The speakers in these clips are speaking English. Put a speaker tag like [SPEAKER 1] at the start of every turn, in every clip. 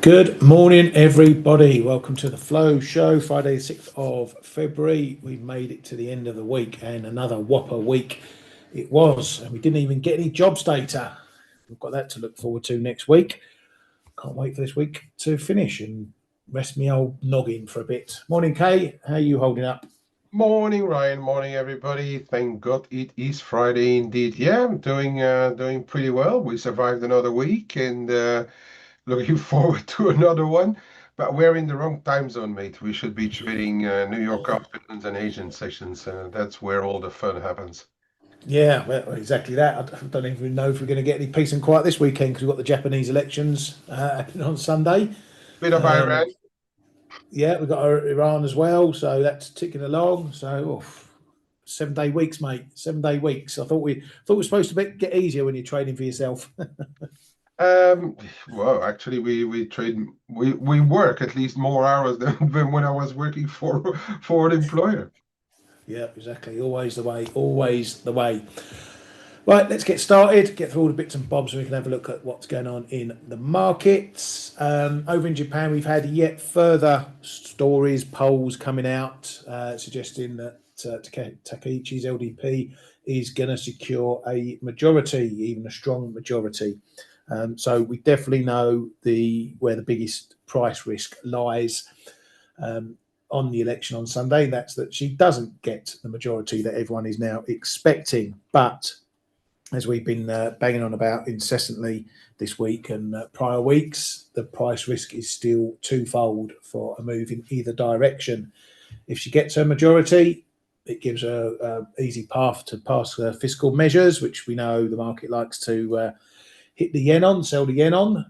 [SPEAKER 1] Good morning, everybody. Welcome to the Flow Show, Friday, 6th of February. We've made it to the end of the week, and another whopper week it was. And we didn't even get any jobs data. We've got that to look forward to next week. Can't wait for this week to finish and rest me old noggin for a bit. Morning, Kay. How are you holding up?
[SPEAKER 2] Morning, Ryan. Morning, everybody. Thank God it is Friday indeed. Yeah, I'm doing pretty well. We survived another week and looking forward to another one. But we're in the wrong time zone, mate. We should be trading New York afternoons and Asian sessions. That's where all the fun happens.
[SPEAKER 1] Yeah, well, exactly that. I don't even know if we're going to get any peace and quiet this weekend because we've got the Japanese elections happening on Sunday.
[SPEAKER 2] Bit of
[SPEAKER 1] Um,
[SPEAKER 2] Iran.
[SPEAKER 1] Yeah, we've got Iran as well, so that's ticking along. So 7 day weeks, mate. 7 day weeks. I thought we were supposed to get easier when you're trading for yourself.
[SPEAKER 2] Um, well, actually, we trade we work at least more hours than when I was working for an employer.
[SPEAKER 1] Yeah, exactly. Always the way. Always the way. Right, let's get started. Get through all the bits and bobs so we can have a look at what's going on in the markets. Over in Japan, we've had yet further stories, polls coming out suggesting that Takaichi's LDP is going to secure a majority, even a strong majority. So we definitely know where the biggest price risk lies on the election on Sunday. That's that she doesn't get the majority that everyone is now expecting, but as we've been banging on about incessantly this week and prior weeks, the price risk is still twofold for a move in either direction. If she gets her majority, it gives her an easy path to pass fiscal measures, which we know the market likes to hit the yen on, sell the yen on.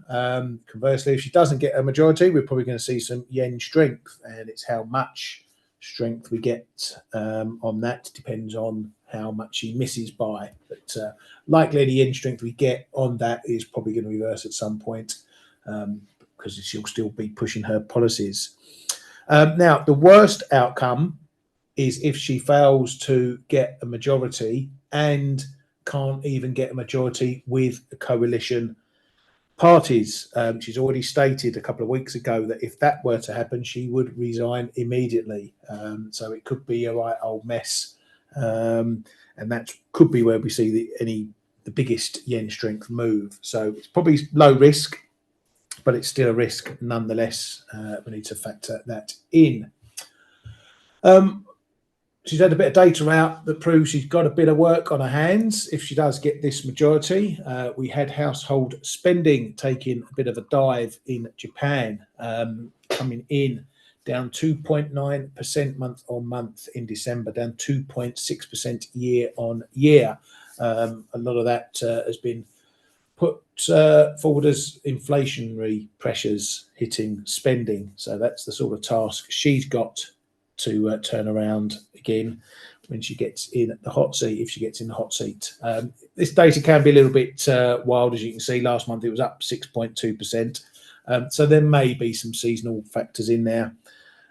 [SPEAKER 1] Conversely, if she doesn't get a majority, we're probably going to see some yen strength, and it's how much strength we get on that depends on how much she misses by. But likely the yen strength we get on that is probably going to reverse at some point because she'll still be pushing her policies. Now, the worst outcome is if she fails to get a majority and can't even get a majority with a coalition parties. She's already stated a couple of weeks ago that if that were to happen, she would resign immediately. So it could be a right old mess. And that could be where we see the biggest yen strength move. So it's probably low risk, but it's still a risk nonetheless. We need to factor that in. She's had a bit of data out that proves she's got a bit of work on her hands if she does get this majority. We had household spending taking a bit of a dive in Japan, coming in down 2.9% month on month in December, down 2.6% year on year. A lot of that has been put forward as inflationary pressures hitting spending. So that's the sort of task she's got to turn around again when she gets in the hot seat, if she gets in the hot seat. This data can be a little bit wild, as you can see. Last month it was up 6.2%. So there may be some seasonal factors in there,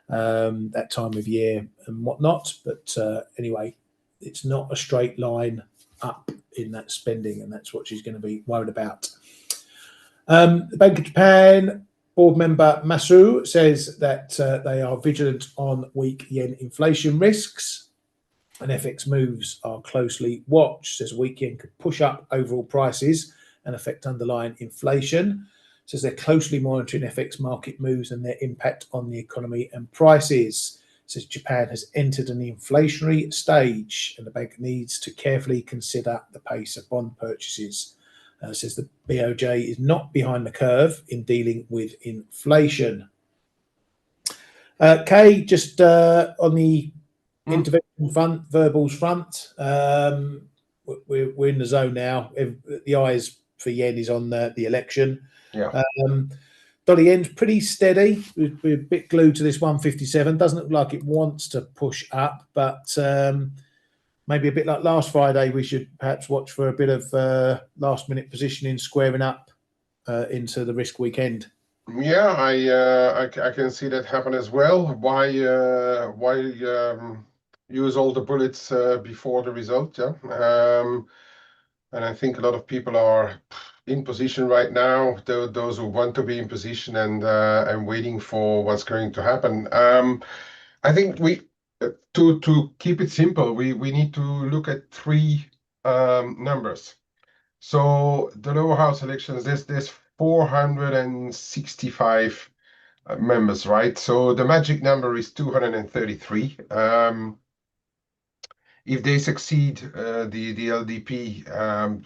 [SPEAKER 1] that time of year and whatnot. But anyway, it's not a straight line up in that spending, and that's what she's going to be worried about. The Bank of Japan board member Masu says that they are vigilant on weak yen inflation risks, and FX moves are closely watched. Says weak yen could push up overall prices and affect underlying inflation. Says they're closely monitoring FX market moves and their impact on the economy and prices. Says Japan has entered an inflationary stage and the bank needs to carefully consider the pace of bond purchases. Says the BOJ is not behind the curve in dealing with inflation. Kay, just on the
[SPEAKER 2] Hmm.
[SPEAKER 1] intervention front, verbals front, we're in the zone now. The eyes for yen is on the election.
[SPEAKER 2] Yeah.
[SPEAKER 1] Dollar yen's pretty steady. We're a bit glued to this 157. Doesn't look like it wants to push up, but maybe a bit like last Friday, we should perhaps watch for a bit of last-minute positioning, squaring up into the risk weekend.
[SPEAKER 2] Yeah, I can see that happen as well. Why use all the bullets before the result? Yeah. And I think a lot of people are in position right now, those who want to be in position and waiting for what's going to happen. I think we to keep it simple, we need to look at three numbers. So the lower house elections, there's 465 members, right? So the magic number is 233. If they succeed, the LDP,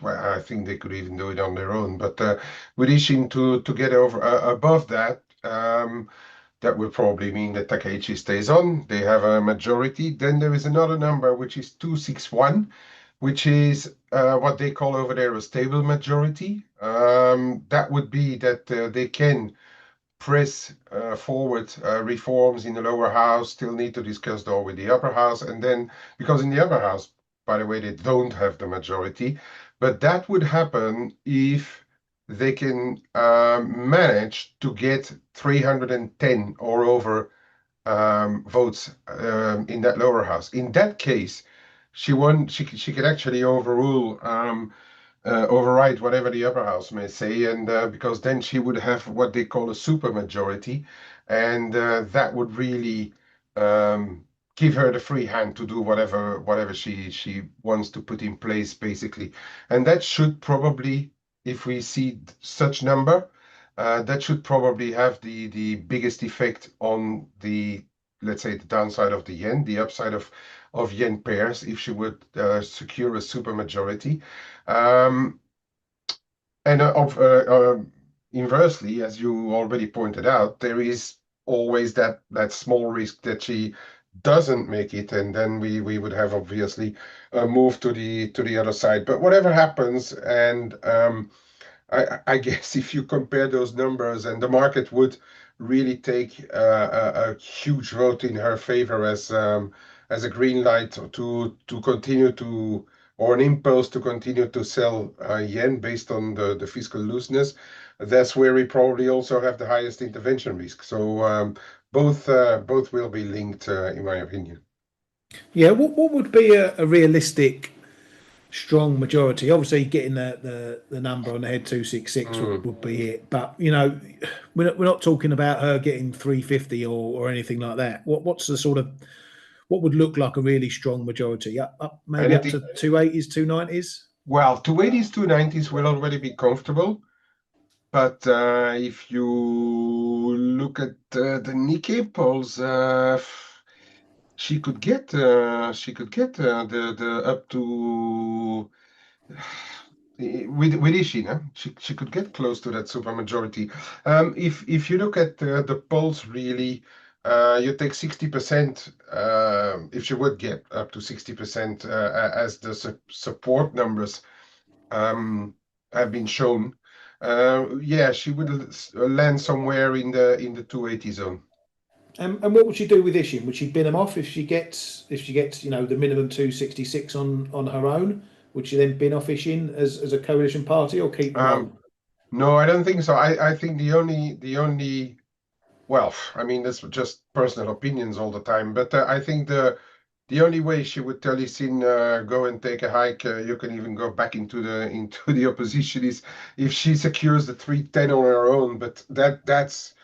[SPEAKER 2] well, I think they could even do it on their own. But wishing to get over above that, that will probably mean that Takaichi stays on. They have a majority. Then there is another number which is 261, which is what they call over there a stable majority. That would be that they can press forward reforms in the lower house, still need to discuss though with the upper house. And then, because in the upper house, by the way, they don't have the majority, but that would happen if they can manage to get 310 or over votes in that lower house. In that case, she won. She could actually override whatever the upper house may say, and because then she would have what they call a super majority, and that would really give her the free hand to do whatever she wants to put in place, basically. And that should probably, if we see such number, that should probably have the biggest effect on the, let's say, the downside of the yen, the upside of yen pairs, if she would secure a super majority. Um, and inversely, as you already pointed out, there is always that small risk that she doesn't make it, and then we would have obviously a move to the other side. But whatever happens, and I guess if you compare those numbers, and the market would really take a huge vote in her favor as a green light to continue to, or an impulse to continue to sell yen based on the fiscal looseness. That's where we probably also have the highest intervention risk. So both will be linked, in my opinion.
[SPEAKER 1] Yeah, what would be a realistic strong majority? Obviously, getting the number on the head 266
[SPEAKER 2] Mm.
[SPEAKER 1] would be it. But you know, we're not talking about her getting 350 or anything like that. What's the sort of what would look like a really strong majority? Up maybe up to 280s, 290s.
[SPEAKER 2] Well, 280s, 290s will already be comfortable. But if you look at the Nikkei polls, she could get the up to with Ishin, huh? She could get close to that supermajority. If you look at the polls, really, you take 60%. If she would get up to 60% as the support numbers have been shown, yeah, she would land somewhere in the 280 zone.
[SPEAKER 1] And what would she do with Ishin? Would she bin him off if she gets the minimum 266 on her own? Would she then bin off Ishin as a coalition party or keep them on?
[SPEAKER 2] No, I don't think so. I think the only well, I mean, that's just personal opinions all the time, but I think the only way she would tell Isin go and take a hike, you can even go back into the opposition, is if she secures the 310 on her own. But that's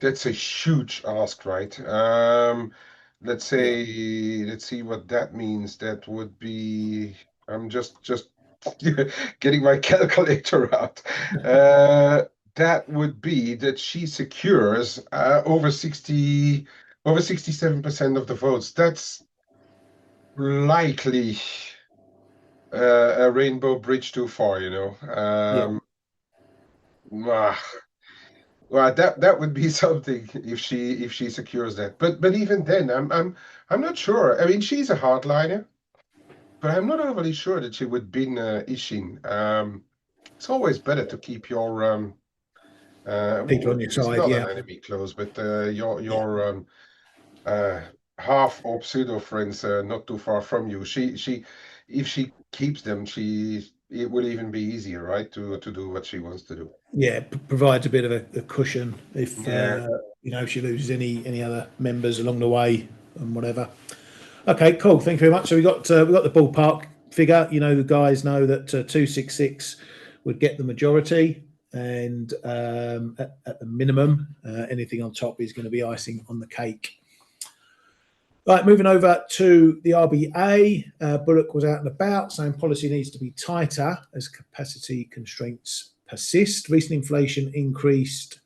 [SPEAKER 2] a huge ask, right?
[SPEAKER 1] Yeah.
[SPEAKER 2] Let's see what that means. That would be, I'm just getting my calculator out. Uh, that would be that she secures over 67% of the votes. That's likely a rainbow bridge too far, you know.
[SPEAKER 1] Yeah.
[SPEAKER 2] Ah, well, that would be something if she secures that. But even then, I'm not sure. I mean, she's a hardliner, but I'm not overly sure that she would bin Ishin. It's always better to keep your
[SPEAKER 1] People on your
[SPEAKER 2] it's
[SPEAKER 1] side.
[SPEAKER 2] not an
[SPEAKER 1] Yeah.
[SPEAKER 2] enemy close, but
[SPEAKER 1] Yeah.
[SPEAKER 2] your uh, half or pseudo friends not too far from you. She if she keeps them, it will even be easier, right, to do what she wants to do.
[SPEAKER 1] Yeah, provides a bit of a cushion if
[SPEAKER 2] Yeah.
[SPEAKER 1] she loses any other members along the way and whatever. Okay, cool. Thank you very much. So we got the ballpark figure. The guys know that 266 would get the majority, and at the minimum, anything on top is going to be icing on the cake. Right, moving over to the RBA, Bullock was out and about saying policy needs to be tighter as capacity constraints persist. Recent inflation increased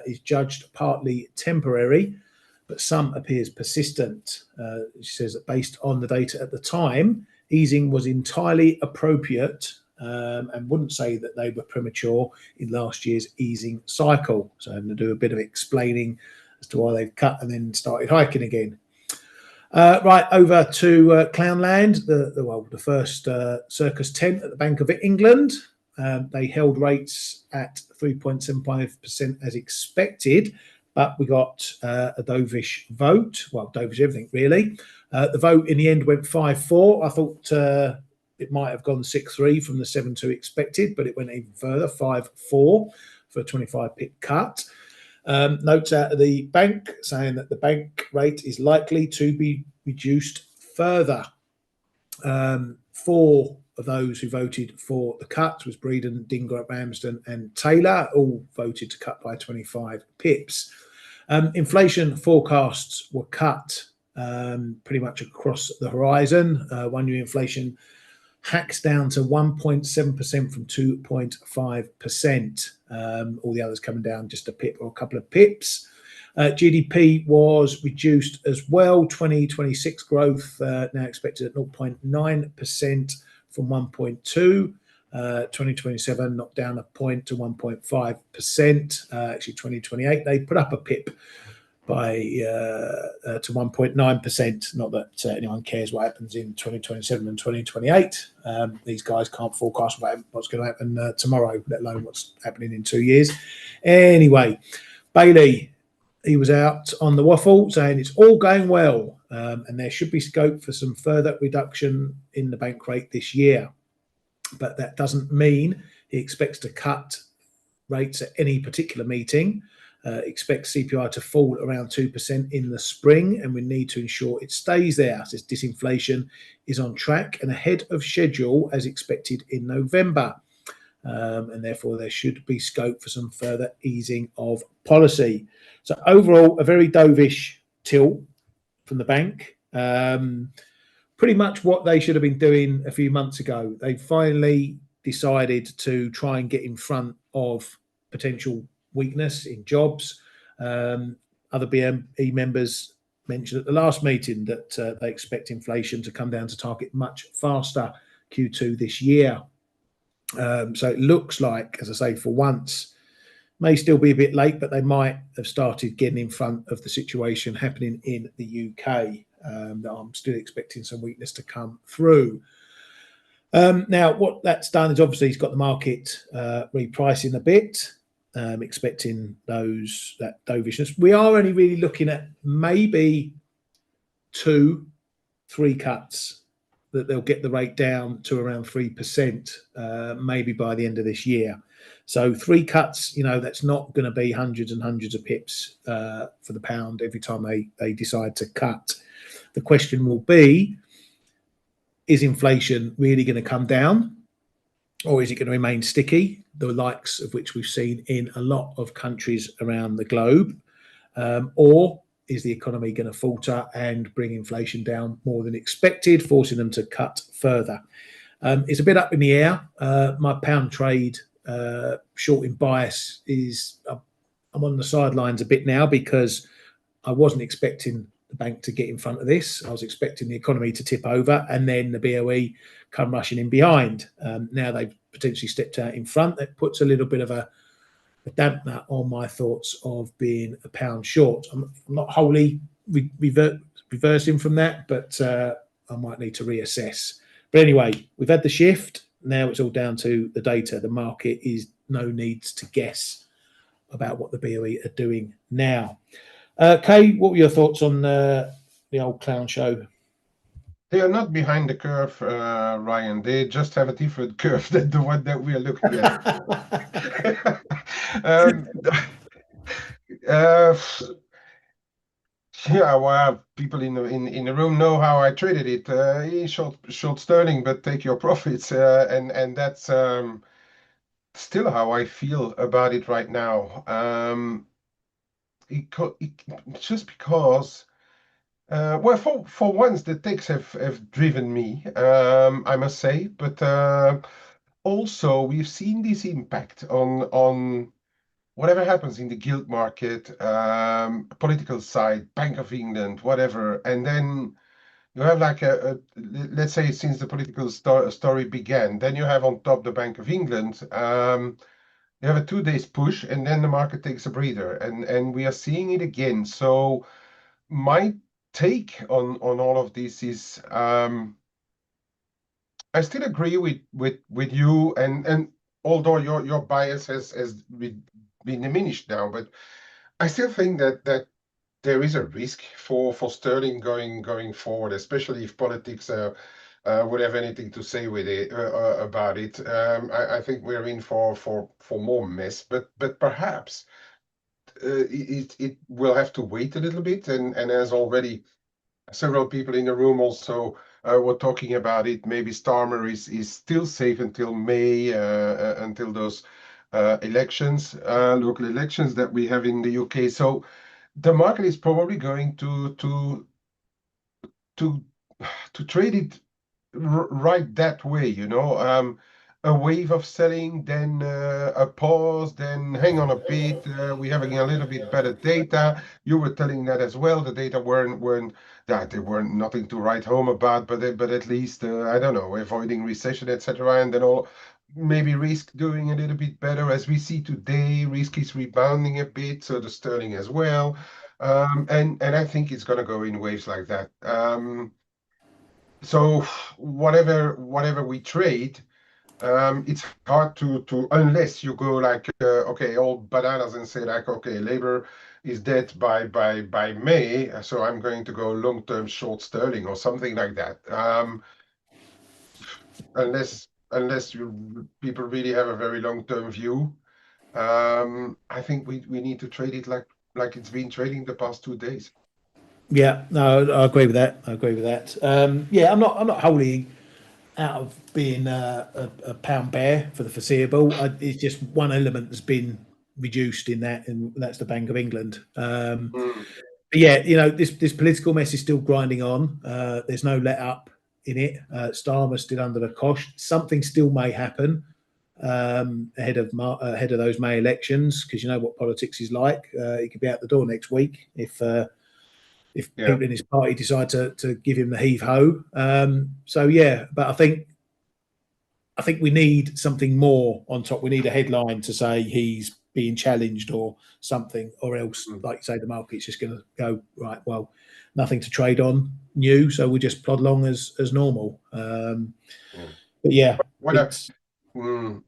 [SPEAKER 1] is judged partly temporary, but some appears persistent. She says that based on the data at the time, easing was entirely appropriate, and wouldn't say that they were premature in last year's easing cycle. So I'm going to do a bit of explaining as to why they've cut and then started hiking again. Right, over to Clownland, the first circus tent at the Bank of England. They held rates at 3.75% as expected, but we got a dovish vote. Well, dovish everything, really. The vote in the end went 5-4. I thought it might have gone 6-3 from the 7-2 expected, but it went even further, 5-4 for a 25 pip cut. Notes out of the bank saying that the bank rate is likely to be reduced further. 4 of those who voted for the cut was Breeden, Dinger, Ramsden and Taylor, all voted to cut by 25 pips. Inflation forecasts were cut pretty much across the horizon. 1-year inflation hacks down to 1.7% from 2.5%. All the others coming down just a pip or a couple of pips. GDP was reduced as well. 2026 growth now expected at 0.9% from 1.2. 2027 knocked down a point to 1.5%. Actually, 2028 they put up a pip by to 1.9%. Not that anyone cares what happens in 2027 and 2028. These guys can't forecast what's going to happen tomorrow, let alone what's happening in 2 years. Anyway, Bailey, he was out on the waffle saying it's all going well, and there should be scope for some further reduction in the bank rate this year. But that doesn't mean he expects to cut rates at any particular meeting. Expects CPI to fall around 2% in the spring, and we need to ensure it stays there. Says disinflation is on track and ahead of schedule as expected in November. And therefore there should be scope for some further easing of policy. So overall, a very dovish tilt from the bank. Pretty much what they should have been doing a few months ago. They finally decided to try and get in front of potential weakness in jobs. Other BME members mentioned at the last meeting that they expect inflation to come down to target much faster Q2 this year. So it looks like, as I say, for once, may still be a bit late, but they might have started getting in front of the situation happening in the UK. I'm still expecting some weakness to come through. Now, what that's done is obviously it's got the market repricing a bit, expecting that dovishness. We are only really looking at maybe 2-3 cuts, that they'll get the rate down to around 3%, maybe by the end of this year. So 3 cuts, that's not going to be hundreds and hundreds of pips for the pound every time they decide to cut. The question will be, is inflation really going to come down, or is it going to remain sticky, the likes of which we've seen in a lot of countries around the globe, or is the economy going to falter and bring inflation down more than expected, forcing them to cut further? It's a bit up in the air. My pound trade short in bias is, I'm on the sidelines a bit now because I wasn't expecting the bank to get in front of this. I was expecting the economy to tip over and then the BOE come rushing in behind. Now they've potentially stepped out in front. That puts a little bit of a dampener on my thoughts of being a pound short. I'm not wholly reversing from that, but I might need to reassess. But anyway, we've had the shift. Now it's all down to the data. The market is no needs to guess about what the BOE are doing now. Kay, what were your thoughts on the old clown show?
[SPEAKER 2] They are not behind the curve, Ryan. They just have a different curve than the one that we are looking at. Yeah, well, people in the room know how I traded it. Short sterling, but take your profits, and that's still how I feel about it right now. Just because, well, for once, the takes have driven me, I must say, but also we've seen this impact on whatever happens in the gilt market, political side, Bank of England, whatever, and then you have like let's say since the political story began, then you have on top the Bank of England. You have a 2 days push, and then the market takes a breather, and we are seeing it again. So my take on all of this is, I still agree with you, and although your bias has been diminished now, but I still think that there is a risk for sterling going forward, especially if politics would have anything to say with it about it. I think we're in for more mess, but perhaps it will have to wait a little bit, and as already several people in the room also were talking about it, maybe Starmer is still safe until May, until those elections, local elections that we have in the UK. So the market is probably going to to trade it right that way, a wave of selling, then a pause, then hang on a bit. We're having a little bit better data. You were telling that as well. The data weren't that they weren't nothing to write home about, but at least I don't know, avoiding recession, etc. And then all maybe risk doing a little bit better as we see today. Risk is rebounding a bit, so the sterling as well. And I think it's gonna go in waves like that. So whatever we trade, it's hard to unless you go like okay, all bananas and say like okay, labor is dead by May, so I'm going to go long-term short sterling or something like that. Unless you people really have a very long-term view, I think we need to trade it like it's been trading the past 2 days.
[SPEAKER 1] Yeah, no, I agree with that. I agree with that. Yeah, I'm not wholly out of being a pound bear for the foreseeable. It's just one element that's been reduced in that, and that's the Bank of England.
[SPEAKER 2] Mm,
[SPEAKER 1] But yeah, this political mess is still grinding on. There's no let up in it. Starmer's still under the cosh. Something still may happen ahead of those May elections, because you know what politics is like. He could be out the door next week if
[SPEAKER 2] yeah.
[SPEAKER 1] people in his party decide to give him the heave ho. So yeah, but I think we need something more on top. We need a headline to say he's being challenged or something, or else,
[SPEAKER 2] Mm,
[SPEAKER 1] like you say, the market's just going to go right. Well, nothing to trade on new, so we just plod along as normal.
[SPEAKER 2] yeah.
[SPEAKER 1] But yeah,
[SPEAKER 2] What I
[SPEAKER 1] it's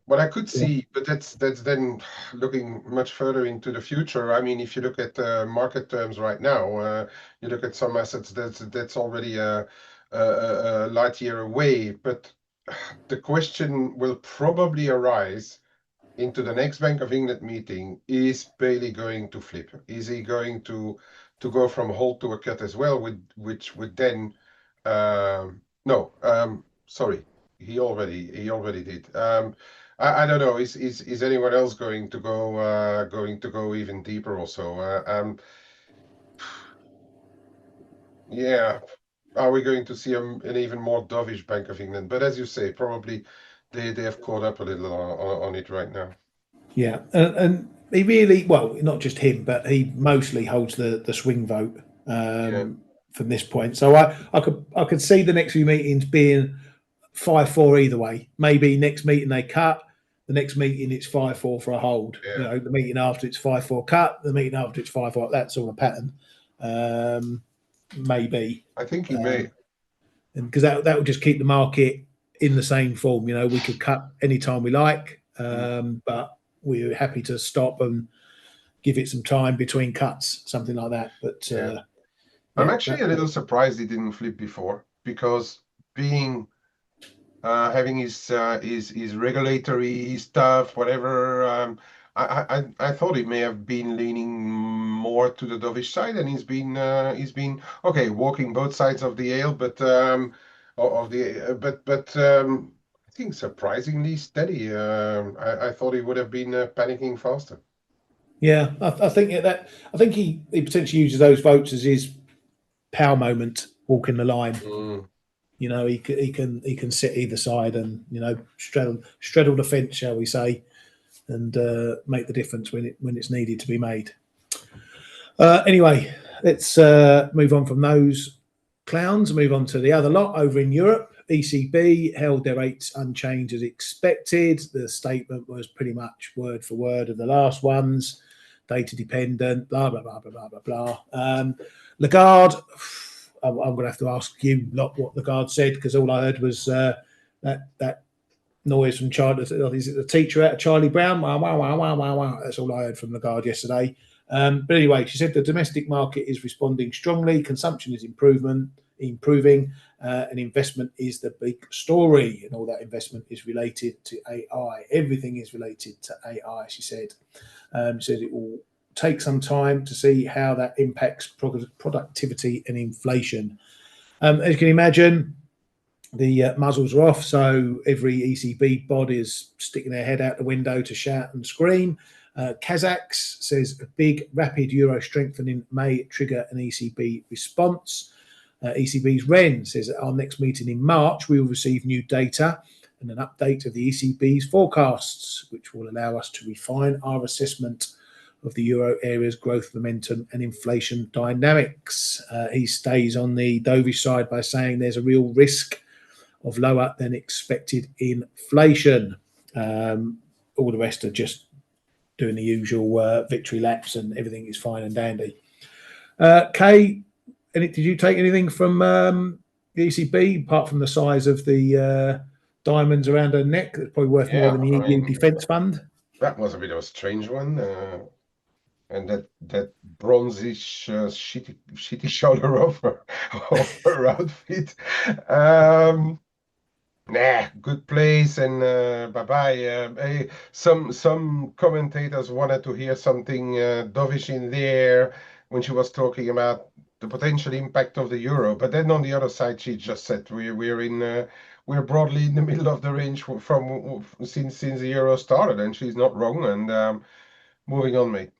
[SPEAKER 2] what I could
[SPEAKER 1] yeah,
[SPEAKER 2] see, but that's then looking much further into the future. I mean, if you look at market terms right now, you look at some assets that's already a light year away. But the question will probably arise into the next Bank of England meeting. Is Bailey going to flip? Is he going to go from hold to a cut as well, which would then no, sorry, he already did. I don't know. Is anyone else going to go even deeper also? Yeah. Are we going to see an even more dovish Bank of England? But as you say, probably they have caught up a little on it right now.
[SPEAKER 1] yeah, and he really, well, not just him, but he mostly holds the swing vote
[SPEAKER 2] Yeah,
[SPEAKER 1] from this point. So I could see the next few meetings being 5-4 either way. Maybe next meeting they cut. The next meeting it's 5-4 for a hold.
[SPEAKER 2] yeah.
[SPEAKER 1] The meeting after it's 5-4 cut. The meeting after it's 5-4. That's all a pattern. Um, maybe,
[SPEAKER 2] I think he may.
[SPEAKER 1] and because that will just keep the market in the same form. We could cut anytime we like,
[SPEAKER 2] Mm,
[SPEAKER 1] but we're happy to stop and give it some time between cuts, something like that. But
[SPEAKER 2] yeah. I'm
[SPEAKER 1] yeah,
[SPEAKER 2] actually a little surprised he didn't flip before because being having his regulatory stuff, whatever. I thought he may have been leaning more to the dovish side, and he's been okay, walking both sides of the ale, but of the but I think surprisingly steady. I thought he would have been panicking faster.
[SPEAKER 1] Yeah, I think I think he potentially uses those votes as his power moment, walking the line.
[SPEAKER 2] Mm.
[SPEAKER 1] You know, he can sit either side and straddle the fence, shall we say, and make the difference when it's needed to be made. Anyway, let's move on from those clowns. Move on to the other lot over in Europe. ECB held their rates unchanged as expected. The statement was pretty much word for word of the last ones. Data dependent, blah blah blah blah blah blah blah. Lagarde, I'm going to have to ask you lot what Lagarde said, because all I heard was that noise from Charlie. Is it the teacher out of Charlie Brown? Wow, wow, wow, wow, wow, wow. That's all I heard from Lagarde yesterday. But anyway, she said the domestic market is responding strongly. Consumption is improving, and investment is the big story. And all that investment is related to AI. Everything is related to AI, she said. She said it will take some time to see how that impacts productivity and inflation. As you can imagine, the muzzles are off, so every ECB bod is sticking their head out the window to shout and scream. Kazakhs says a big, rapid euro strengthening may trigger an ECB response. ECB's Ren says at our next meeting in March, we will receive new data and an update of the ECB's forecasts, which will allow us to refine our assessment of the euro area's growth momentum and inflation dynamics. He stays on the dovish side by saying there's a real risk of lower than expected inflation. All the rest are just doing the usual victory laps, and everything is fine and dandy. Kay, did you take anything from the ECB apart from the size of the diamonds around her neck? That's probably worth more than the EU defence fund.
[SPEAKER 2] That was a bit of a strange one. And that bronzish shitty shoulder over her outfit. Good place, and bye bye. Some commentators wanted to hear something dovish in there when she was talking about the potential impact of the euro, but then on the other side, she just said we're broadly in the middle of the range from since the euro started, and she's not wrong. And moving on, mate.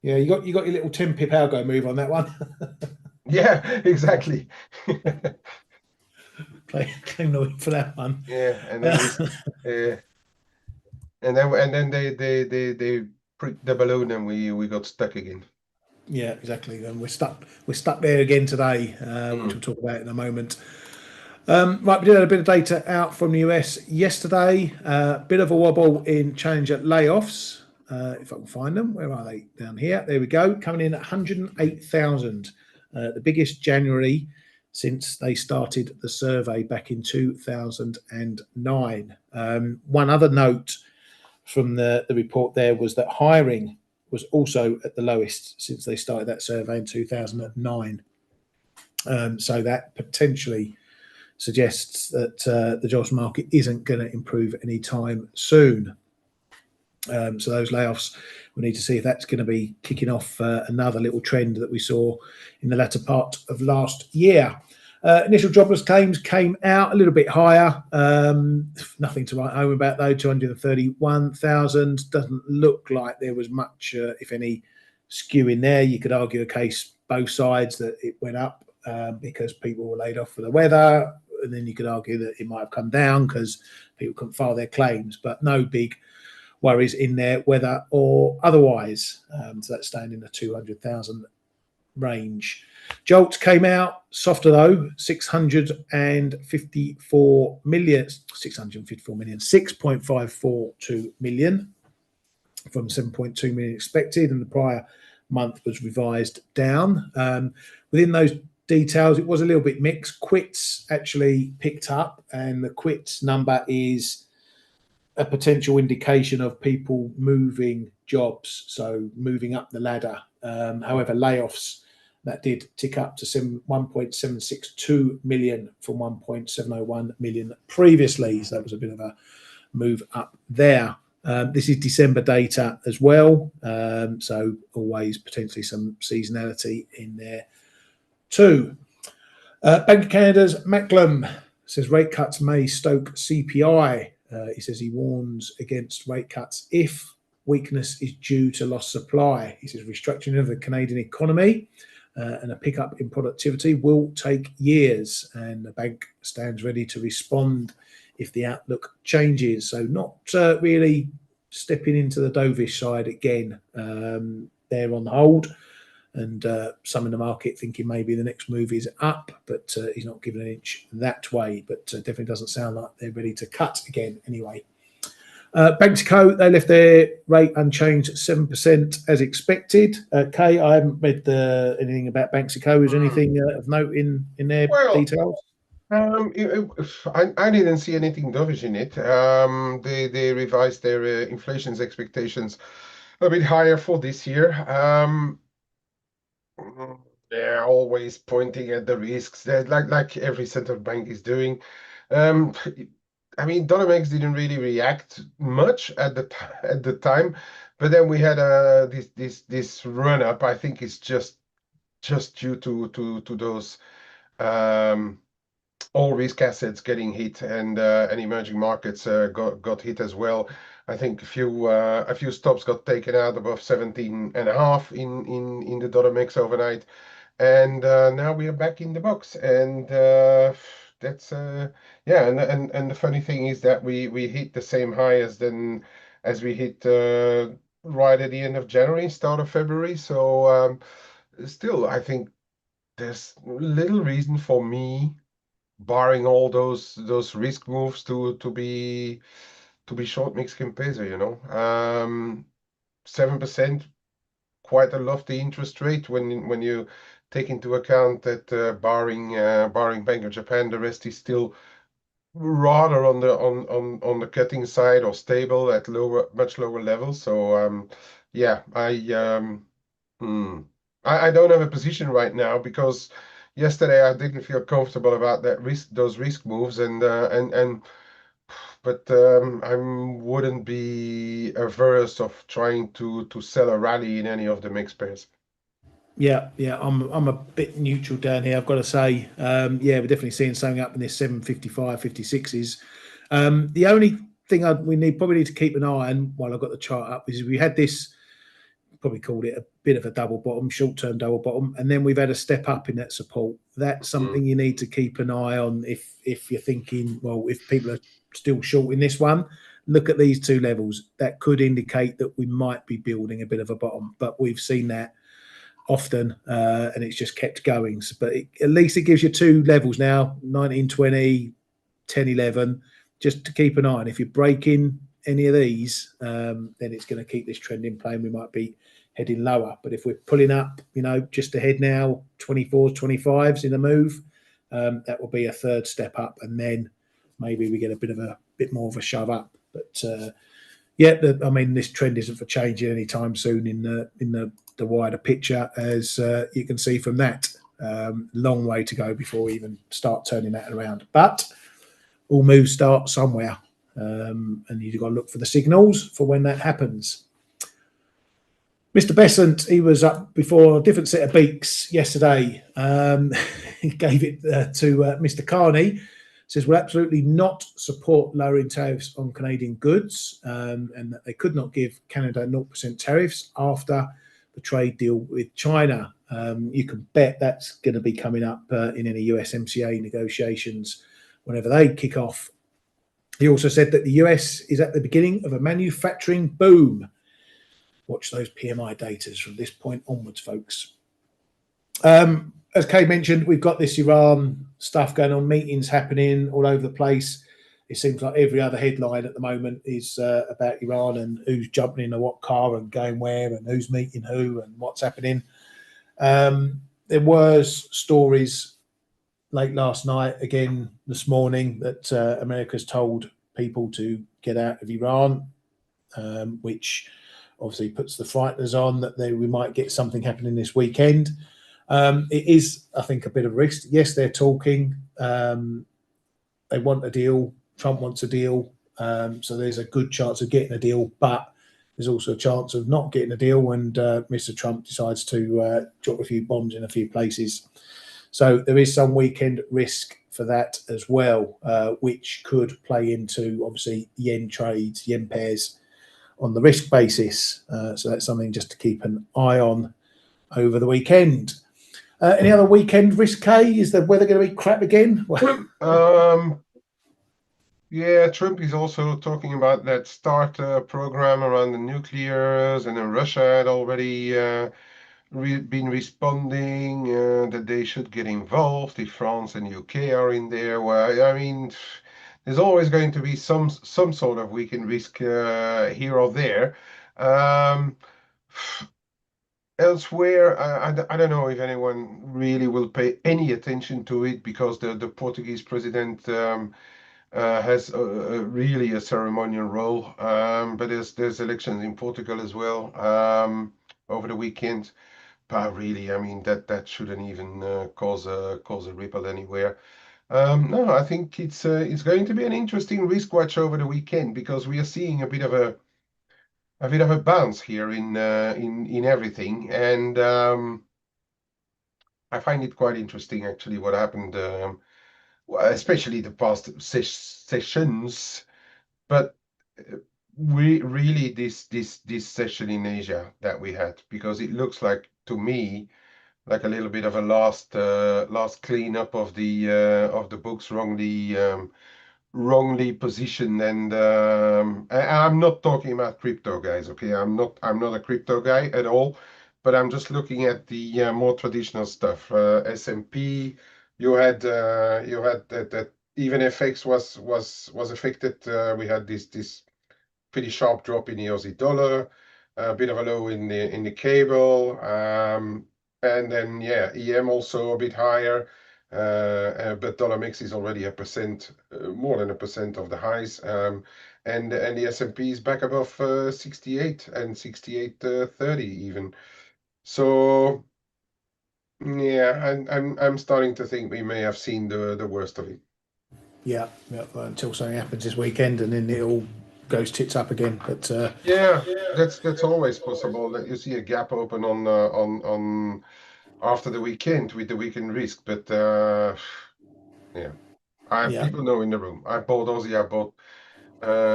[SPEAKER 1] Yeah, you got your little 10 pip algo move on that one.
[SPEAKER 2] Yeah, exactly.
[SPEAKER 1] Claim no for that one.
[SPEAKER 2] Yeah, and then and then they pricked the balloon, and we got stuck again.
[SPEAKER 1] Yeah, exactly. And we're stuck there again today, which we'll talk about in a moment. Right, we did have a bit of data out from the US yesterday. Bit of a wobble in Challenger layoffs. If I can find them, where are they? Down here. There we go. Coming in at 108,000, the biggest January since they started the survey back in 2009. One other note from the report there was that hiring was also at the lowest since they started that survey in 2009. So that potentially suggests that the jobs market isn't going to improve anytime soon. So those layoffs, we need to see if that's going to be kicking off another little trend that we saw in the latter part of last year. Initial jobless claims came out a little bit higher. Nothing to write home about though. 231,000. Doesn't look like there was much, if any, skew in there. You could argue a case both sides that it went up because people were laid off for the weather, and then you could argue that it might have come down because people couldn't file their claims. But no big worries in there, whether or otherwise. So that's staying in the 200,000 range. Jolts came out softer though, 654 million, 6.542 million from 7.2 million expected, and the prior month was revised down. Within those details, it was a little bit mixed. Quits actually picked up, and the quits number is a potential indication of people moving jobs, so moving up the ladder. However, layoffs, that did tick up to 1.762 million from 1.701 million previously. So that was a bit of a move up there. This is December data as well. So always potentially some seasonality in there too. Bank of Canada's Macklem says rate cuts may stoke CPI. He says he warns against rate cuts if weakness is due to lost supply. He says restructuring of the Canadian economy and a pickup in productivity will take years, and the bank stands ready to respond if the outlook changes. So not really stepping into the dovish side again. They're on hold, and some in the market thinking maybe the next move is up, but he's not giving an inch that way. But definitely doesn't sound like they're ready to cut again anyway. Banxico, they left their rate unchanged at 7% as expected. Kay, I haven't read anything about Banxico. Is there anything of note in their details?
[SPEAKER 2] I didn't see anything dovish in it. They revised their inflation's expectations a bit higher for this year. They're always pointing at the risks that like every central bank is doing. I mean, Dolomex didn't really react much at the time, but then we had this run up. I think it's just due to those all risk assets getting hit, and emerging markets got hit as well. I think a few stops got taken out above 17.5 in the Dolomex overnight, and now we are back in the box, and that's yeah. And the funny thing is that we hit the same high as we hit right at the end of January, start of February. So still, I think there's little reason for me, barring all those risk moves, to be short Mexican peso. 7%, quite a lofty interest rate when you take into account that barring Bank of Japan, the rest is still rather on the cutting side or stable at much lower levels. So yeah, I don't have a position right now because yesterday I didn't feel comfortable about those risk moves, but I wouldn't be averse of trying to sell a rally in any of the mixed pairs.
[SPEAKER 1] Yeah, I'm a bit neutral down here, I've got to say. Yeah, we're definitely seeing something up in this 755, 56s. The only thing we probably need to keep an eye on while I've got the chart up is we had this, probably called it a bit of a double bottom, short-term double bottom, and then we've had a step up in that support. That's something you need to keep an eye on if you're thinking, well, if people are still short in this one, look at these two levels. That could indicate that we might be building a bit of a bottom, but we've seen that often, and it's just kept going. But at least it gives you two levels now, 1920, 1011, just to keep an eye on. If you're breaking any of these, then it's going to keep this trend in play, and we might be heading lower. But if we're pulling up, just ahead now, 24s, 25s in a move, that will be a third step up, and then maybe we get a bit more of a shove up. But yeah, I mean, this trend isn't for changing anytime soon in the wider picture, as you can see from that. Long way to go before we even start turning that around. But all moves start somewhere, and you've got to look for the signals for when that happens. Mr. Besant, he was up before a different set of beaks yesterday. He gave it to Mr. Carney. Says we'll absolutely not support lowering tariffs on Canadian goods, and that they could not give Canada 0% tariffs after the trade deal with China. You can bet that's going to be coming up in any USMCA negotiations whenever they kick off. He also said that the US is at the beginning of a manufacturing boom. Watch those PMI data from this point onwards, folks. As Kay mentioned, we've got this Iran stuff going on, meetings happening all over the place. It seems like every other headline at the moment is about Iran and who's jumping in what car and going where and who's meeting who and what's happening. There was stories late last night, again this morning, that America's told people to get out of Iran, which obviously puts the frighteners on that we might get something happening this weekend. It is, I think, a bit of risk. Yes, they're talking. They want a deal. Trump wants a deal. So there's a good chance of getting a deal, but there's also a chance of not getting a deal when Mr. Trump decides to drop a few bombs in a few places. So there is some weekend risk for that as well, which could play into obviously yen trades, yen pairs on the risk basis. So that's something just to keep an eye on over the weekend. Any other weekend risk, Kay? Is the weather going to be crap again?
[SPEAKER 2] Yeah, Trump is also talking about that START program around the nuclears, and then Russia had already been responding that they should get involved if France and UK are in there. Well, I mean, there's always going to be some sort of weekend risk here or there. Um, Elsewhere, I don't know if anyone really will pay any attention to it because the Portuguese president has really a ceremonial role. But there's elections in Portugal as well over the weekend. But really, I mean that shouldn't even cause a ripple anywhere. No, I think it's going to be an interesting risk watch over the weekend because we are seeing a bit of a bounce here in everything, and I find it quite interesting actually what happened, especially the past sessions. But we really this session in Asia that we had, because it looks like to me like a little bit of a last cleanup of the books wrongly positioned. And I'm not talking about crypto, guys. Okay, I'm not a crypto guy at all, but I'm just looking at the more traditional stuff. S&P, you had that even FX was affected. We had this pretty sharp drop in the Aussie dollar, a bit of a low in the cable, and then yeah, EM also a bit higher, but dollar mix is already a percent, more than a percent of the highs, and the S&P is back above 68 and 68.30 even. So yeah, I'm starting to think we may have seen the worst of it.
[SPEAKER 1] Yeah, yeah, until something happens this weekend and then it all goes tits up again. But
[SPEAKER 2] Yeah, that's always possible that you see a gap open on after the weekend with the weekend risk. But yeah, I
[SPEAKER 1] yeah,
[SPEAKER 2] people know in the room. I bought Aussie, I bought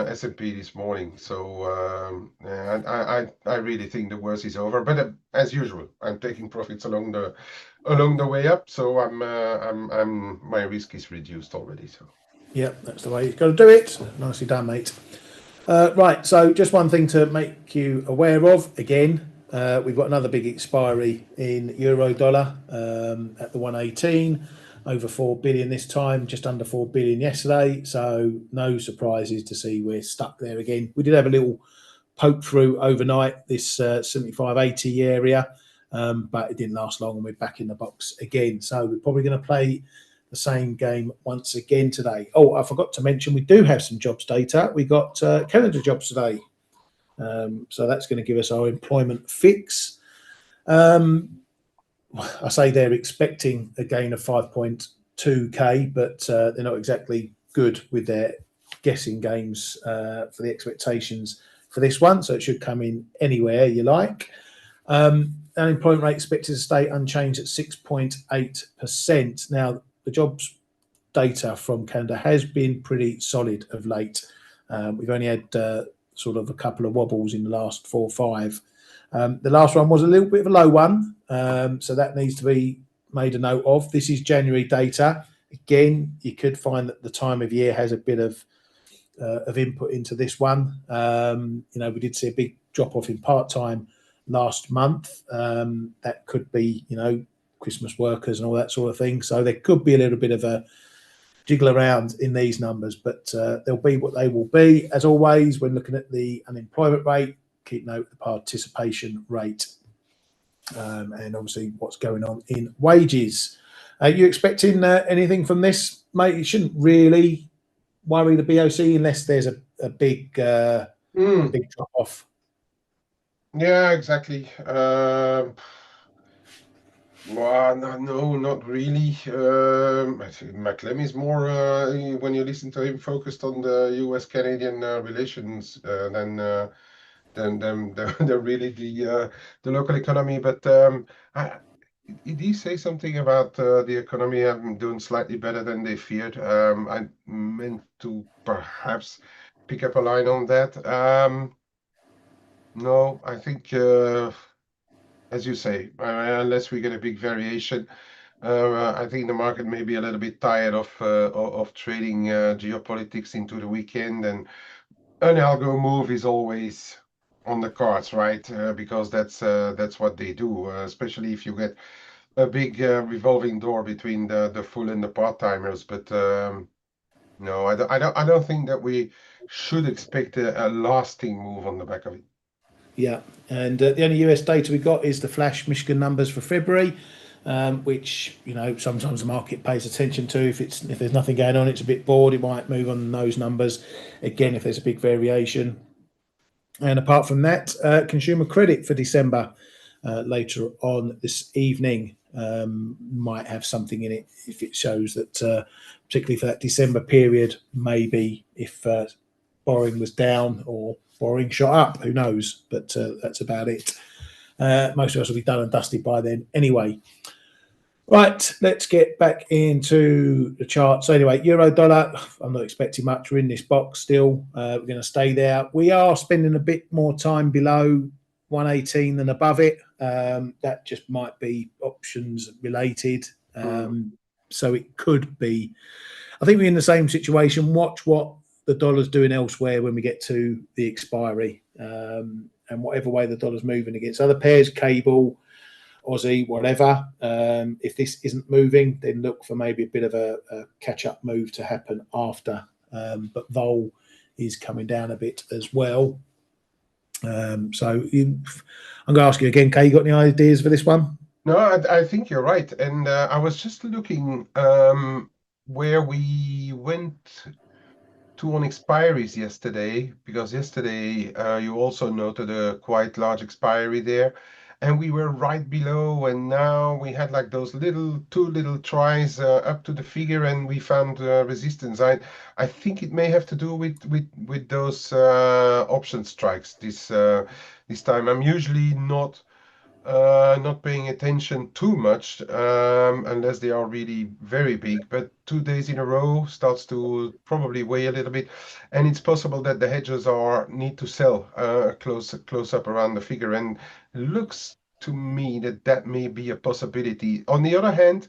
[SPEAKER 2] S&P this morning. So yeah, I really think the worst is over. But as usual, I'm taking profits along the way up. So my risk is reduced already. So
[SPEAKER 1] yeah, that's the way you've got to do it. Nicely done, mate. Right, so just one thing to make you aware of again. We've got another big expiry in euro dollar at the 118, over 4 billion this time, just under 4 billion yesterday. So no surprises to see we're stuck there again. We did have a little poke through overnight, this 75.80 area, but it didn't last long and we're back in the box again. So we're probably going to play the same game once again today. Oh, I forgot to mention we do have some jobs data. We got Canada jobs today. So that's going to give us our employment fix. I say they're expecting a gain of 5.2k, but they're not exactly good with their guessing games for the expectations for this one. So it should come in anywhere you like. Unemployment rate expected to stay unchanged at 6.8%. Now, the jobs data from Canada has been pretty solid of late. We've only had sort of a couple of wobbles in the last 4 or 5. The last one was a little bit of a low one, so that needs to be made a note of. This is January data. Again, you could find that the time of year has a bit of input into this one. We did see a big drop off in part-time last month. That could be, Christmas workers and all that sort of thing. So there could be a little bit of a jiggle around in these numbers, but they'll be what they will be. As always, when looking at the unemployment rate, keep note of the participation rate, and obviously what's going on in wages. Are you expecting anything from this, mate? You shouldn't really worry the BOC unless there's a big drop off.
[SPEAKER 2] yeah, exactly. Well, no, not really. I think McLem is more, when you listen to him, focused on the U.S.-Canadian relations than really the local economy. But Did he say something about the economy having doing slightly better than they feared? I meant to perhaps pick up a line on that. No, I think, as you say, unless we get a big variation, I think the market may be a little bit tired of trading geopolitics into the weekend, and an algo move is always on the cards, right? Because that's what they do, especially if you get a big revolving door between the full and the part-timers. But no, I don't think that we should expect a lasting move on the back of it.
[SPEAKER 1] Yeah, and the only US data we got is the flash Michigan numbers for February, which sometimes the market pays attention to. If there's nothing going on, it's a bit bored. It might move on those numbers. Again, if there's a big variation. And apart from that, consumer credit for December later on this evening might have something in it if it shows that, particularly for that December period, maybe if borrowing was down or borrowing shot up, who knows? But that's about it. Most of us will be done and dusted by then anyway. Right, let's get back into the chart. So anyway, euro dollar, I'm not expecting much. We're in this box still. We're going to stay there. We are spending a bit more time below 118 than above it. That just might be options related.
[SPEAKER 2] Mm.
[SPEAKER 1] So it could be. I think we're in the same situation. Watch what the dollar's doing elsewhere when we get to the expiry. And whatever way the dollar's moving against other pairs, cable, Aussie, whatever. If this isn't moving, then look for maybe a bit of a catch-up move to happen after. But vol is coming down a bit as well. I'm going to ask you again, Kay, you got any ideas for this one?
[SPEAKER 2] No, I think you're right. And I was just looking where we went to on expiries yesterday, because yesterday you also noted a quite large expiry there, and we were right below, and now we had like those two little tries up to the figure, and we found resistance. I think it may have to do with those option strikes this time. I'm usually not paying attention too much unless they are really very big. But 2 days in a row starts to probably weigh a little bit, and it's possible that the hedgers are need to sell close up around the figure, and looks to me that that may be a possibility. On the other hand,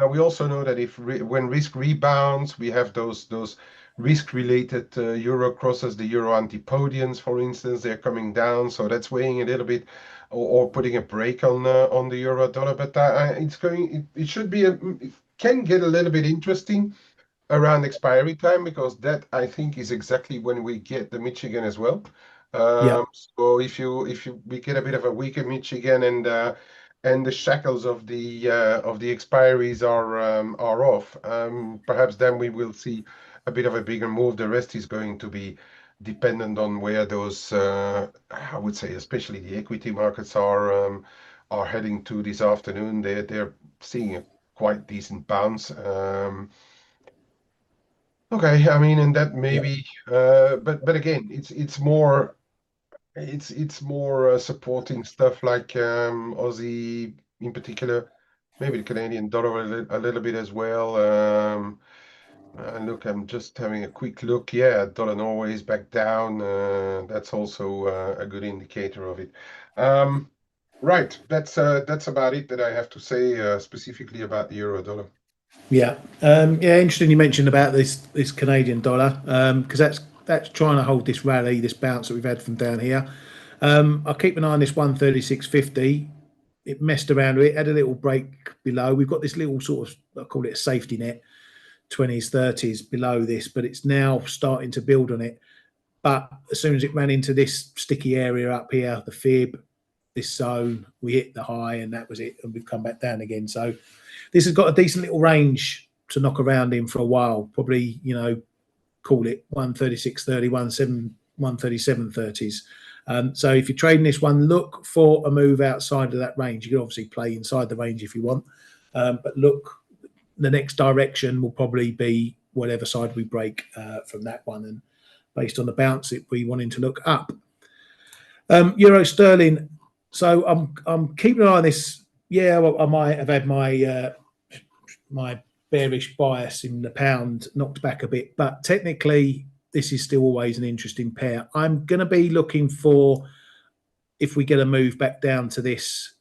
[SPEAKER 2] we also know that when risk rebounds, we have those risk-related euro crosses, the euro antipodians, for instance, they're coming down, so that's weighing a little bit, or putting a brake on the euro dollar. But it should be it can get a little bit interesting around expiry time, because that I think is exactly when we get the Michigan as well.
[SPEAKER 1] Yeah.
[SPEAKER 2] So if we get a bit of a weaker Michigan, and the shackles of the expiries are off, perhaps then we will see a bit of a bigger move. The rest is going to be dependent on where those I would say, especially the equity markets are heading to this afternoon. They're seeing a quite decent bounce. Okay, I mean, and that
[SPEAKER 1] Yeah.
[SPEAKER 2] maybe, but again, it's more supporting stuff like Aussie in particular, maybe the Canadian dollar a little bit as well. And look, I'm just having a quick look. Yeah, dollar Norway is back down. That's also a good indicator of it. Right, that's about it that I have to say specifically about the euro dollar.
[SPEAKER 1] Yeah, yeah. Interesting. You mentioned about this Canadian dollar because that's trying to hold this rally, this bounce that we've had from down here. I'll keep an eye on this 136.50. It messed around with it, had a little break below. We've got this little sort of, I call it a safety net, 20s, 30s below this, but it's now starting to build on it. But as soon as it ran into this sticky area up here, the fib, this zone, we hit the high, and that was it, and we've come back down again. So this has got a decent little range to knock around in for a while. Probably, call it 136.30, 137.30s. So if you're trading this one, look for a move outside of that range. You can obviously play inside the range if you want, but look, the next direction will probably be whatever side we break from that one, and based on the bounce, it we wanting to look up. Euro sterling. So I'm keeping an eye on this Yeah, well, I might have had my bearish bias in the pound knocked back a bit, but technically this is still always an interesting pair. I'm going to be looking for, if we get a move back down to this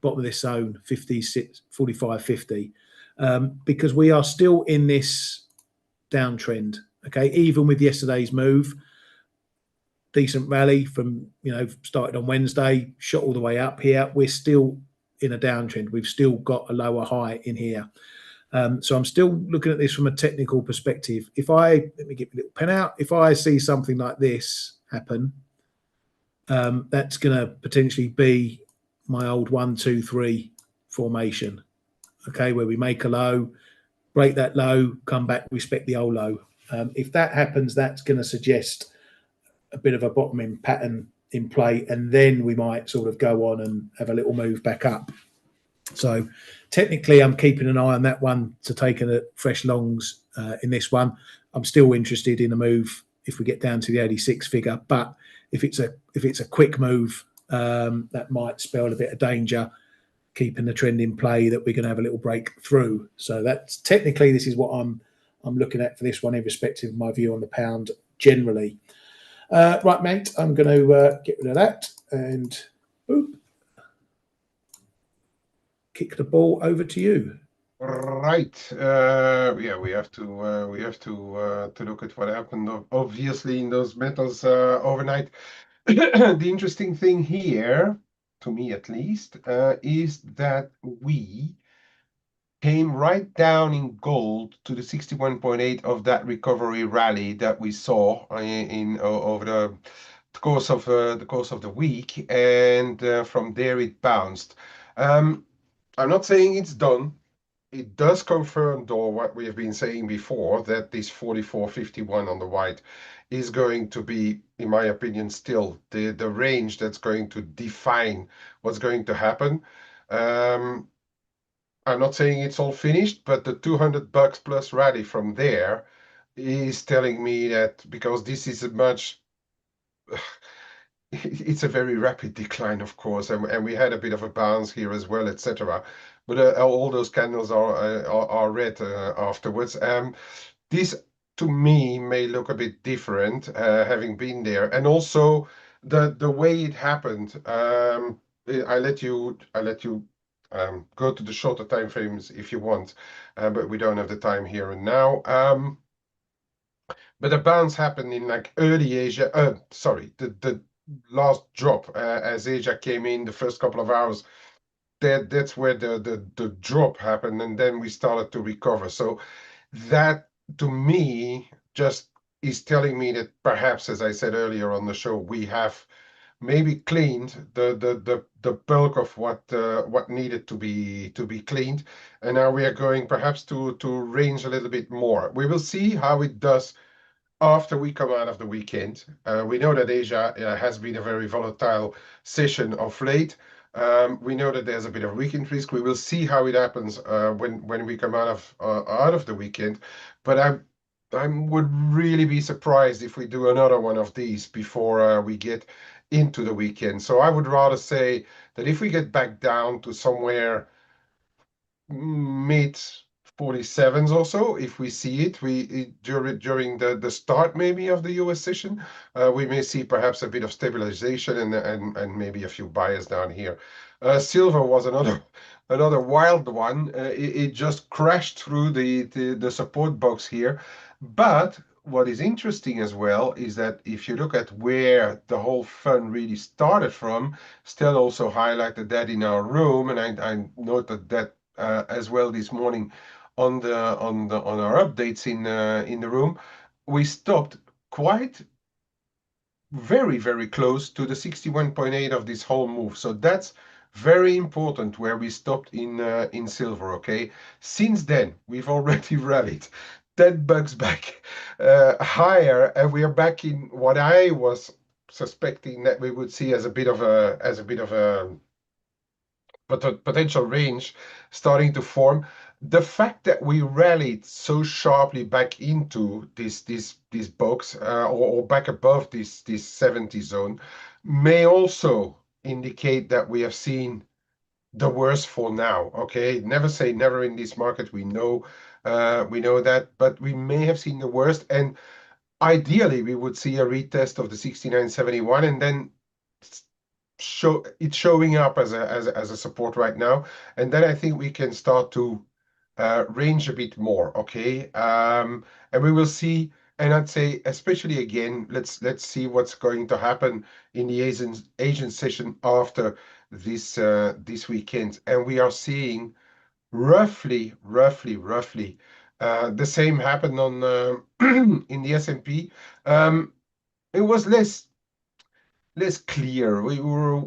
[SPEAKER 1] bottom of this zone, 56, 45, 50, because we are still in this downtrend. Okay, even with yesterday's move, decent rally from, started on Wednesday, shot all the way up here. We're still in a downtrend. We've still got a lower high in here. So I'm still looking at this from a technical perspective. Let me get my little pen out. If I see something like this happen, that's going to potentially be my old 1-2-3 formation. Okay, where we make a low, break that low, come back, respect the old low. If that happens, that's going to suggest a bit of a bottoming pattern in play, and then we might sort of go on and have a little move back up. So technically, I'm keeping an eye on that one to take a fresh longs in this one. I'm still interested in a move if we get down to the 86 figure, but if it's a quick move, that might spell a bit of danger, keeping the trend in play that we're going to have a little break through. So that's technically, this is what I'm looking at for this one, irrespective of my view on the pound generally. Right, mate, I'm going to get rid of that and boop, kick the ball over to you.
[SPEAKER 2] Right. Yeah, we have to look at what happened, obviously, in those metals overnight. The interesting thing here, to me at least, is that we came right down in gold to the 61.8 of that recovery rally that we saw over the course of the week, and from there it bounced. Um, I'm not saying it's done. It does confirm, though, what we have been saying before, that this 44.51 on the white is going to be, in my opinion, still the range that's going to define what's going to happen. Um, I'm not saying it's all finished, but the $200 plus rally from there is telling me that, because this is a much it's a very rapid decline, of course, and we had a bit of a bounce here as well, etc. But all those candles are red afterwards. This, to me, may look a bit different, having been there, and also the way it happened. I let you go to the shorter time frames if you want, but we don't have the time here and now. But the bounce happened in like early Asia. Sorry, the last drop as Asia came in the first couple of hours. That's where the drop happened, and then we started to recover. So that, to me, just is telling me that perhaps, as I said earlier on the show, we have maybe cleaned the bulk of what needed to be cleaned, and now we are going perhaps to range a little bit more. We will see how it does after we come out of the weekend. We know that Asia has been a very volatile session of late. We know that there's a bit of weekend risk. We will see how it happens when we come out of the weekend. But I would really be surprised if we do another one of these before we get into the weekend. So I would rather say that if we get back down to somewhere mid 47s or so, if we see during the start maybe of the US session, we may see perhaps a bit of stabilization and maybe a few buyers down here. Silver was another wild one. It just crashed through the support box here. But what is interesting as well is that if you look at where the whole fun really started from, Stel also highlighted that in our room, and I noted that as well this morning on our updates in the room. We stopped quite very close to the 61.8 of this whole move. So that's very important where we stopped in silver. Okay, since then we've already rallied 10 bucks back higher, and we are back in what I was suspecting that we would see as a bit of a potential range starting to form. The fact that we rallied so sharply back into this box, or back above this 70 zone, may also indicate that we have seen the worst for now. Okay, never say never in this market. We know that, but we may have seen the worst. And ideally, we would see a retest of the 69.71, and then show it's showing up as a support right now. And then I think we can start to range a bit more. Okay, and we will see. And I'd say, especially again, let's see what's going to happen in the Asian session after this weekend. And we are seeing roughly the same happened on in the S&P. It was less clear. We were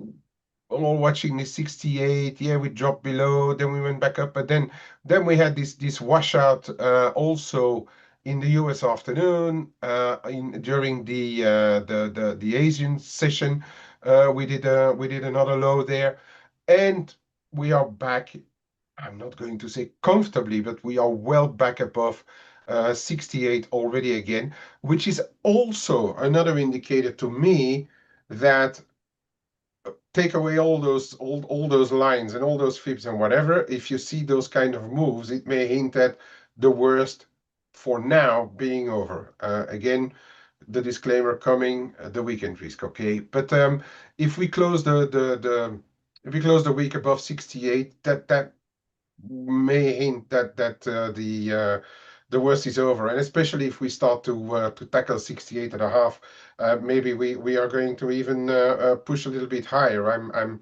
[SPEAKER 2] all watching the 68. Yeah, we dropped below, then we went back up, but then we had this washout also in the US afternoon in during the Asian session. We did another low there, and we are back. I'm not going to say comfortably, but we are well back above 68 already again, which is also another indicator to me that take away all those lines and all those fibs and whatever. If you see those kind of moves, it may hint at the worst for now being over. Again, the disclaimer coming, the weekend risk, okay? But if we close the if we close the week above 68, that may hint that the worst is over, and especially if we start to tackle 68 and a half, maybe we are going to even push a little bit higher. I'm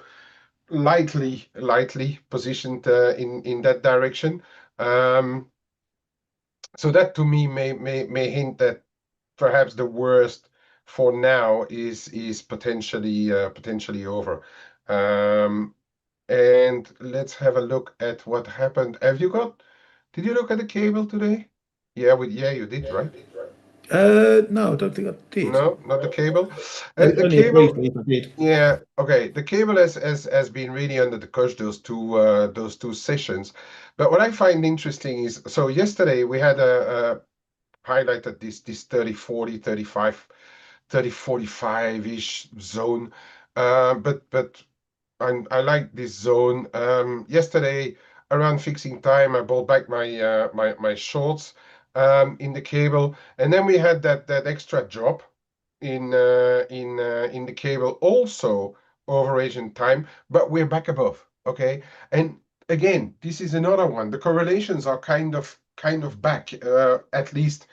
[SPEAKER 2] lightly positioned in that direction. Um, so that to me may hint that perhaps the worst for now is potentially over. Um, and let's have a look at what happened. Did you look at the cable today? Yeah, you did, right?
[SPEAKER 1] No, I don't think I did.
[SPEAKER 2] No, not the cable. The
[SPEAKER 1] Only
[SPEAKER 2] cable,
[SPEAKER 1] briefly if I did.
[SPEAKER 2] yeah, okay. The cable has been really under the cosh those two sessions. But what I find interesting is, so yesterday we had a highlighted this 30-40, 30-45-ish zone. But I like this zone. Yesterday, around fixing time, I bought back my shorts in the cable, and then we had that extra drop in the cable also over Asian time, but we're back above. Okay, and again, this is another one. The correlations are kind of back, at least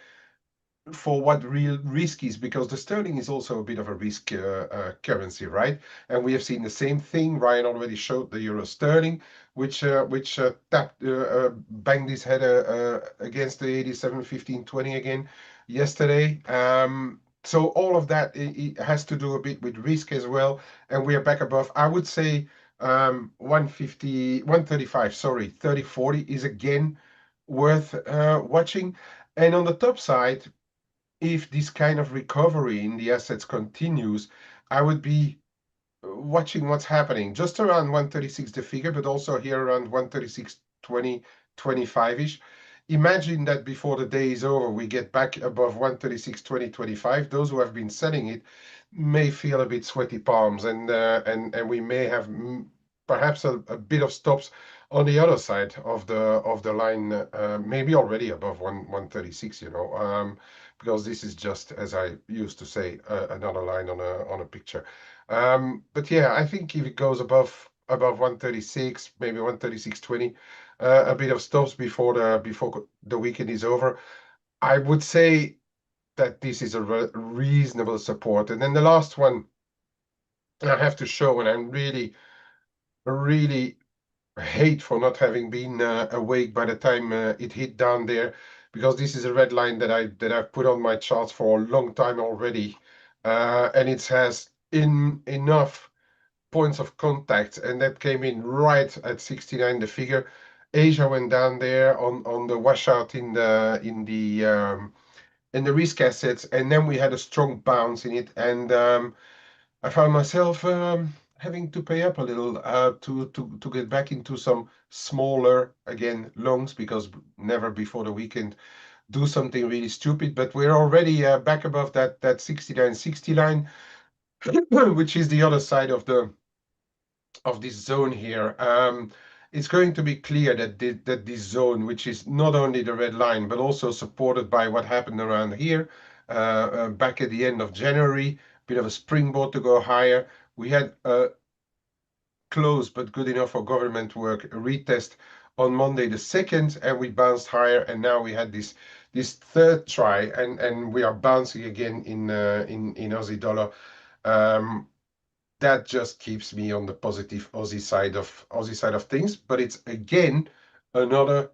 [SPEAKER 2] for what real risk is, because the sterling is also a bit of a risk currency, right? And we have seen the same thing. Ryan already showed the euro sterling, which tapped banged his head against the 87.15.20 again yesterday. So all of that it has to do a bit with risk as well, and we are back above. I would say 150, 135, sorry, 30.40 is again worth watching. And on the top side, if this kind of recovery in the assets continues, I would be watching what's happening just around 136 the figure, but also here around 136.20, 25-ish. Imagine that before the day is over, we get back above 136.20, 25. Those who have been selling it may feel a bit sweaty palms, and we may have perhaps a bit of stops on the other side of the line, maybe already above 136, because this is just, as I used to say, another line on a picture. But yeah, I think if it goes above 136, maybe 136.20, a bit of stops before the weekend is over, I would say that this is a reasonable support. And then the last one I have to show, and I'm really hate for not having been awake by the time it hit down there, because this is a red line that I've put on my charts for a long time already, and it has enough points of contact, and that came in right at 69 the figure. Asia went down there on the washout in the risk assets, and then we had a strong bounce in it, and I found myself having to pay up a little to get back into some smaller again longs, because never before the weekend do something really stupid. But we're already back above that 69.60 line, which is the other side of this zone here, it's going to be clear that this zone, which is not only the red line, but also supported by what happened around here back at the end of January, bit of a springboard to go higher. We had a close but good enough for government work retest on Monday the 2nd, and we bounced higher, and now we had this third try, and we are bouncing again in Aussie dollar. That just keeps me on the positive Aussie side of things. But it's again another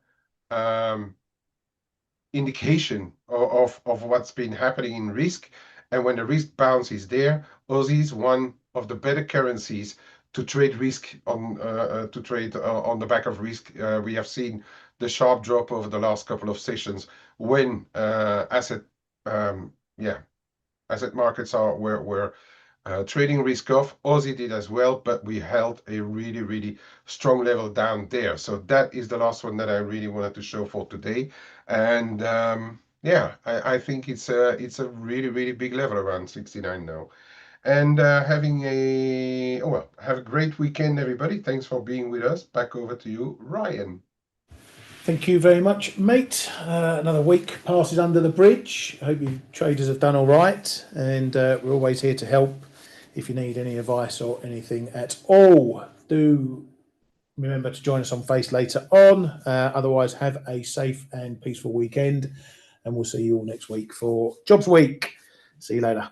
[SPEAKER 2] indication of what's been happening in risk. And when the risk bounce is there, Aussie is one of the better currencies to trade risk on on the back of risk. We have seen the sharp drop over the last couple of sessions when asset markets were trading risk off. Aussie did as well, but we held a really, really strong level down there. So that is the last one that I really wanted to show for today. And yeah, I think it's a really, really big level around 69 now. And have a great weekend, everybody. Thanks for being with us. Back over to you, Ryan.
[SPEAKER 1] Thank you very much, mate. Another week passes under the bridge. I hope you traders have done all right, and we're always here to help if you need any advice or anything at all. Do remember to join us on Face later on. Otherwise, have a safe and peaceful weekend, and we'll see you all next week for Jobs Week. See you later.